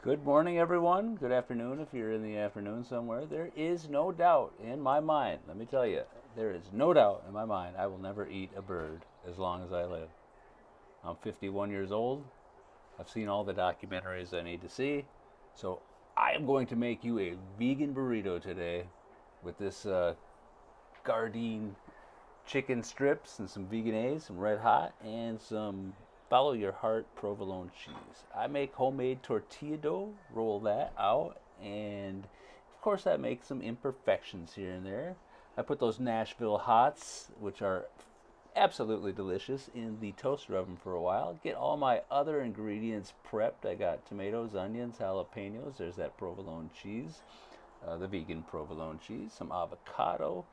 Good morning, everyone. Good afternoon if you're in the afternoon somewhere. There is no doubt in my mind, let me tell you, there is no doubt in my mind I will never eat a bird as long as I live. I'm 51 years old. I've seen all the documentaries I need to see. So I am going to make you a vegan burrito today with this Gardein chicken strips and some vegan A's, some red hot, and some follow your heart provolone cheese. I make homemade tortilla dough, roll that out, and of course I make some imperfections here and there. I put those Nashville hots, which are absolutely delicious, in the toaster oven for a while. Get all my other ingredients prepped. I got tomatoes, onions, jalapenos. There's that provolone cheese, the vegan provolone cheese, some avocado,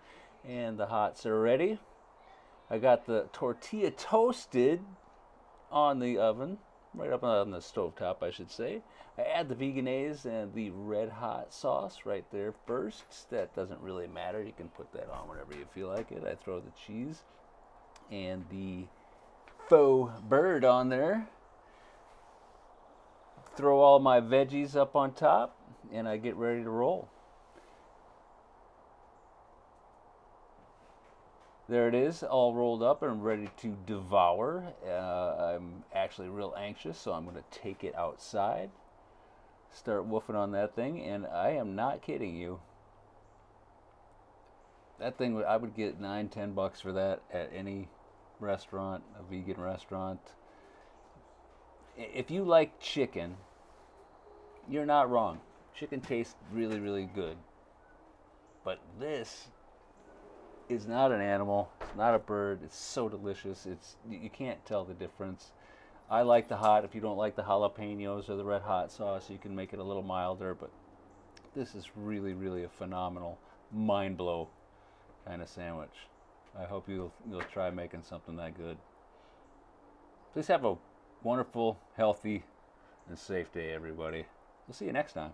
and the hots are ready. I got the tortilla toasted on the oven, right up on the stove top, I should say. I add the veganese and the red hot sauce right there first. That doesn't really matter. You can put that on whenever you feel like it. I throw the cheese and the faux bird on there. Throw all my veggies up on top, and I get ready to roll. There it is, all rolled up and ready to devour. I'm actually real anxious, so I'm going to take it outside, start woofing on that thing, and I am not kidding you. That thing, I would get $9, $10 for that at any restaurant, a vegan restaurant. If you like chicken, you're not wrong. Chicken tastes really, really good. But this is not an animal. It's not a bird. It's so delicious. It's you can't tell the difference. I like the hot. If you don't like the jalapenos or the red hot sauce, you can make it a little milder. But this is really, really a phenomenal, mind blow kind of sandwich. I hope you'll try making something that good. Please have a wonderful, healthy, and safe day, everybody. We'll see you next time.